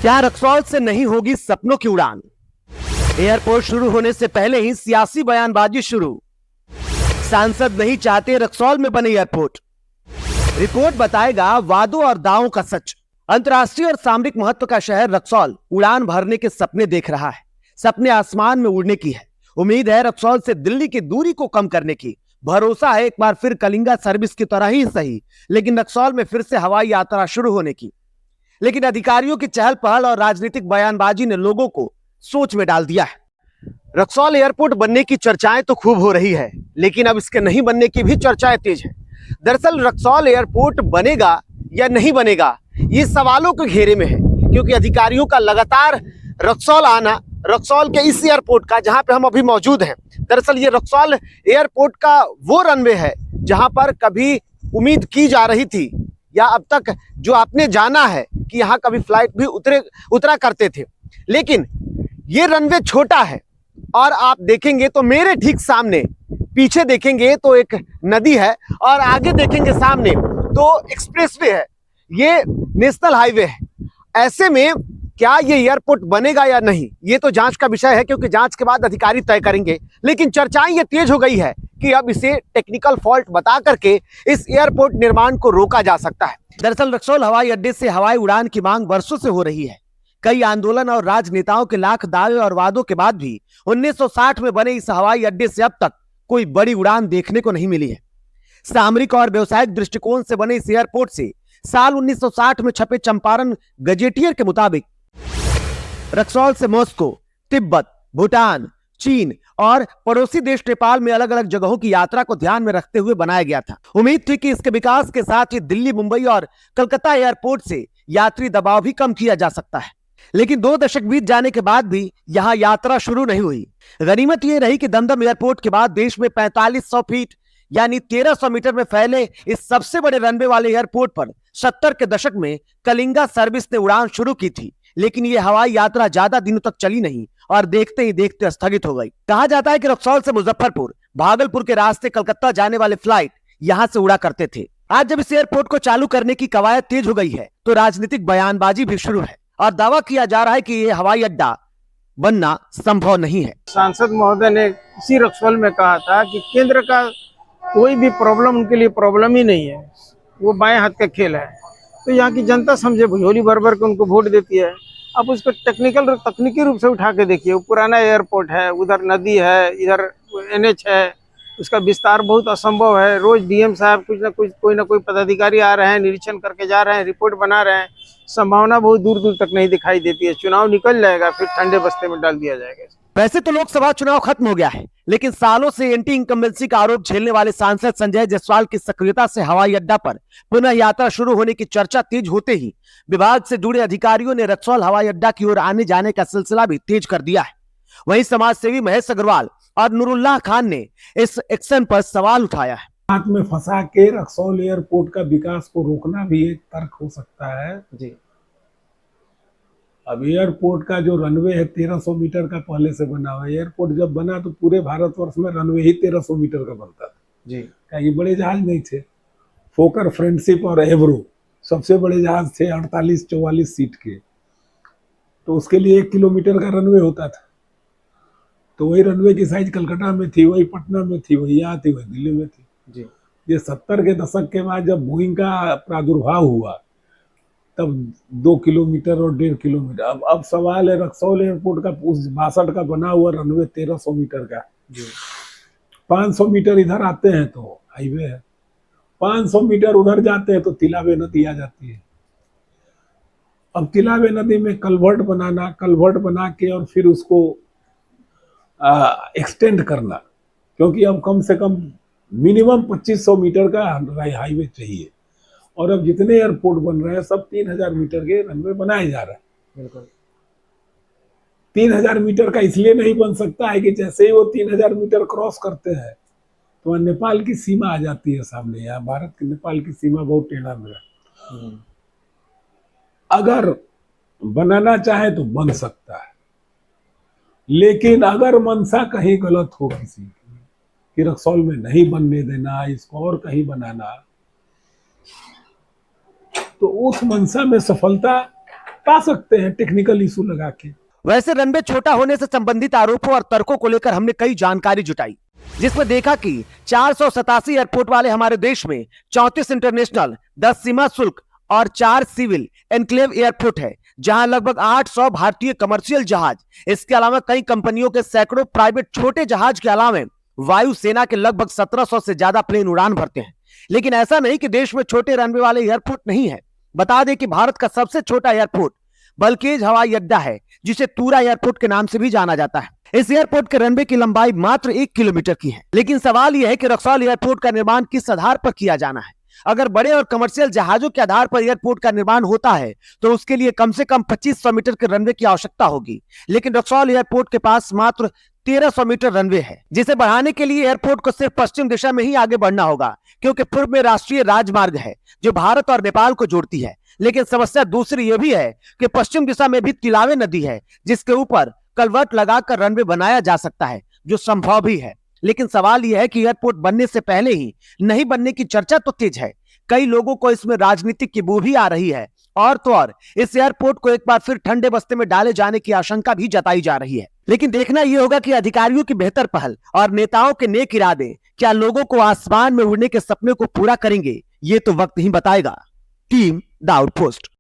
क्या रक्सौल से नहीं होगी सपनों की उड़ान? एयरपोर्ट शुरू होने से पहले ही सियासी बयानबाजी शुरू। सांसद नहीं चाहते रक्सौल में बने एयरपोर्ट। रिपोर्ट बताएगा वादों और दावों का सच। अंतर्राष्ट्रीय और सामरिक महत्व का शहर रक्सौल उड़ान भरने के सपने देख रहा है। सपने आसमान में उड़ने की है। उम्मीद है रक्सौल से दिल्ली की दूरी को कम करने की। भरोसा है एक बार फिर कलिंगा सर्विस की तरह ही सही, लेकिन रक्सौल में फिर से हवाई यात्रा शुरू होने की। लेकिन अधिकारियों की चहल पहल और राजनीतिक बयानबाजी ने लोगों को सोच में डाल दिया है। रक्सौल एयरपोर्ट बनने की चर्चाएं तो खूब हो रही है, लेकिन अब इसके नहीं बनने की भी चर्चाएं तेज है। दरअसल रक्सौल एयरपोर्ट बनेगा या नहीं बनेगा, ये सवालों के घेरे में है, क्योंकि अधिकारियों का लगातार रक्सौल आना, रक्सौल के इस एयरपोर्ट का जहां पे हम अभी मौजूद हैं, दरअसल ये रक्सौल एयरपोर्ट का वो रनवे है जहां पर कभी उम्मीद की जा रही थी या अब तक जो आपने जाना है कि यहाँ कभी फ्लाइट भी उतरा करते थे, लेकिन ये रनवे छोटा है। और आप देखेंगे तो मेरे ठीक सामने, पीछे देखेंगे तो एक नदी है और आगे देखेंगे सामने तो एक्सप्रेसवे है, ये नेशनल हाईवे है। ऐसे में क्या ये एयरपोर्ट बनेगा या नहीं, ये तो जांच का विषय है, क्योंकि जांच के बाद अधिकारी तय करेंगे। लेकिन चर्चाएं ये तेज हो गई है कि अब इसे टेक्निकल फॉल्ट बता करके इस एयरपोर्ट निर्माण को रोका जा सकता है। दरअसल रक्सौल हवाई अड्डे से हवाई उड़ान की मांग वर्षों से हो रही है। कई आंदोलन और राजनेताओं के लाख दावे और वादों के बाद भी 1960 में बने इस हवाई अड्डे से अब तक कोई बड़ी उड़ान देखने को नहीं मिली है। सामरिक और व्यवसायिक दृष्टिकोण से बने इस एयरपोर्ट से साल 1960 में छपे चंपारण गजेटियर के मुताबिक रक्सौल से मॉस्को, तिब्बत, भूटान, चीन और पड़ोसी देश नेपाल में अलग अलग जगहों की यात्रा को ध्यान में रखते हुए बनाया गया था। उम्मीद थी कि इसके विकास के साथ ही दिल्ली, मुंबई और कलकत्ता एयरपोर्ट से यात्री दबाव भी कम किया जा सकता है। लेकिन 2 दशक बीत जाने के बाद भी यहां यात्रा शुरू नहीं हुई। गनीमत यह रही कि दमदम एयरपोर्ट के बाद देश में 4500 फीट यानी 1300 मीटर में फैले इस सबसे बड़े रनवे वाले एयरपोर्ट पर 70 के दशक में कलिंगा सर्विस ने उड़ान शुरू की थी। लेकिन यह हवाई यात्रा ज्यादा दिनों तक चली नहीं और देखते ही देखते स्थगित हो गई। कहा जाता है कि रक्सौल से मुजफ्फरपुर, भागलपुर के रास्ते कलकत्ता जाने वाले फ्लाइट यहां से उड़ा करते थे। आज जब इस एयरपोर्ट को चालू करने की कवायद तेज हो गई है तो राजनीतिक बयानबाजी भी शुरू है और दावा किया जा रहा है कि यह हवाई अड्डा बनना संभव नहीं है। सांसद महोदय ने इसी रक्सौल में कहा था कि केंद्र का कोई भी प्रॉब्लम उनके लिए प्रॉब्लम ही नहीं है, वो बाएं हाथ का खेल है। तो यहाँ की जनता समझे भुजोली भर भर के उनको वोट देती है। आप उसको तकनीकी रूप से उठा के देखिए, वो पुराना एयरपोर्ट है, उधर नदी है, इधर NH है, उसका विस्तार बहुत असंभव है। रोज DM साहब कुछ ना कुछ, कोई ना कोई पदाधिकारी आ रहे हैं, निरीक्षण करके जा रहे हैं, रिपोर्ट बना रहे हैं। संभावना बहुत दूर दूर तक नहीं दिखाई देती है। चुनाव निकल जाएगा, फिर ठंडे बस्ते में डाल दिया जाएगा। वैसे तो लोकसभा चुनाव खत्म हो गया है, लेकिन सालों से एंटी इनकम्बेंसी का आरोप झेलने वाले सांसद संजय जायसवाल की सक्रियता से हवाई अड्डा पर पुनः यात्रा शुरू होने की चर्चा तेज होते ही विभाग से जुड़े अधिकारियों ने रक्सौल हवाई अड्डा की ओर आने जाने का सिलसिला भी तेज कर दिया है। वहीं समाज सेवी महेश अग्रवाल और नूरुल्लाह खान ने इस एक्शन पर सवाल उठाया है। हाथ में फंसा के रक्सौल एयरपोर्ट का विकास को रोकना भी एक तर्क हो सकता है जी। अब एयरपोर्ट का जो रनवे है 1300 मीटर का पहले से बना हुआ है। एयरपोर्ट जब बना तो पूरे भारतवर्ष में रनवे ही 1300 मीटर का बनता था जी। क्या ये बड़े जहाज नहीं थे? फोकर, फ्रेंडशिप और एवरो सबसे बड़े जहाज थे 48-44 सीट के, तो उसके लिए 1 किलोमीटर का रनवे होता था। तो वही रनवे की साइज कलकत्ता में थी, वही पटना में थी, वही यहाँ थी, वही दिल्ली में थी जी। ये 70 के दशक के बाद जब बोइंग का प्रादुर्भाव हुआ तब 2 किलोमीटर और 1.5 किलोमीटर। अब सवाल है रक्सौल एयरपोर्ट का 62 का बना हुआ रनवे 1300 मीटर का, 500 मीटर इधर आते हैं तो हाईवे है, 500 मीटर उधर जाते हैं तो तिलावे नदी आ जाती है। अब तिलावे नदी में कलवर्ट बना के और फिर उसको एक्सटेंड करना, क्योंकि अब कम से कम मिनिमम 2500 मीटर का हाईवे चाहिए। और अब जितने एयरपोर्ट बन रहे हैं सब 3000 मीटर के रनवे बनाए जा रहे हैं। बिल्कुल 3000 मीटर का इसलिए नहीं बन सकता है कि जैसे ही वो 3000 मीटर क्रॉस करते हैं तो नेपाल की सीमा आ जाती है सामने। यहाँ भारत की नेपाल की सीमा बहुत टेढ़ा मेढ़ा। अगर बनाना चाहे तो बन सकता है, लेकिन अगर मंशा कहीं गलत हो किसी की कि रक्सौल में नहीं बनने देना, इसको और कहीं बनाना, तो उस मंशा में सफलता पा सकते हैं टेक्निकल इशू लगा के। वैसे रनवे छोटा होने से संबंधित आरोपों और तर्कों को लेकर हमने कई जानकारी जुटाई, जिसमें देखा कि 487 एयरपोर्ट वाले हमारे देश में 34 इंटरनेशनल, 10 सीमा शुल्क और 4 सिविल एनक्लेव एयरपोर्ट है, जहां लगभग 800 भारतीय कमर्शियल जहाज, इसके अलावा कई कंपनियों के सैकड़ों प्राइवेट छोटे जहाज के अलावा वायुसेना के लगभग 1700 से ज्यादा प्लेन उड़ान भरते हैं। लेकिन ऐसा नहीं कि देश में छोटे रनवे वाले एयरपोर्ट नहीं है। बता दें कि भारत का सबसे छोटा एयरपोर्ट बलकेज हवाई अड्डा है, जिसे तूरा एयरपोर्ट के नाम से भी जाना जाता है। इस एयरपोर्ट के रनवे की लंबाई मात्र 1 किलोमीटर की है। लेकिन सवाल यह है कि रक्सौल एयरपोर्ट का निर्माण किस आधार पर किया जाना है। अगर बड़े और कमर्शियल जहाजों के आधार पर एयरपोर्ट का निर्माण होता है तो उसके लिए कम से कम 2500 मीटर के रनवे की आवश्यकता होगी। लेकिन रक्सौल एयरपोर्ट के पास मात्र 1300 मीटर रनवे है, जिसे बढ़ाने के लिए एयरपोर्ट को सिर्फ पश्चिम दिशा में ही आगे बढ़ना होगा, क्योंकि पूर्व में राष्ट्रीय राजमार्ग है जो भारत और नेपाल को जोड़ती है। लेकिन समस्या दूसरी यह भी है कि पश्चिम दिशा में भी तिलावे नदी है, जिसके ऊपर कलवर्ट लगाकर रनवे बनाया जा सकता है, जो संभव भी है। लेकिन सवाल यह है कि एयरपोर्ट बनने से पहले ही नहीं बनने की चर्चा तो तेज है। कई लोगों को इसमें राजनीतिक की बू भी आ रही है, और तो और इस एयरपोर्ट को एक बार फिर ठंडे बस्ते में डाले जाने की आशंका भी जताई जा रही है। लेकिन देखना यह होगा कि अधिकारियों की बेहतर पहल और नेताओं के नेक इरादे क्या लोगों को आसमान में उड़ने के सपने को पूरा करेंगे, ये तो वक्त ही बताएगा। Team the outpost.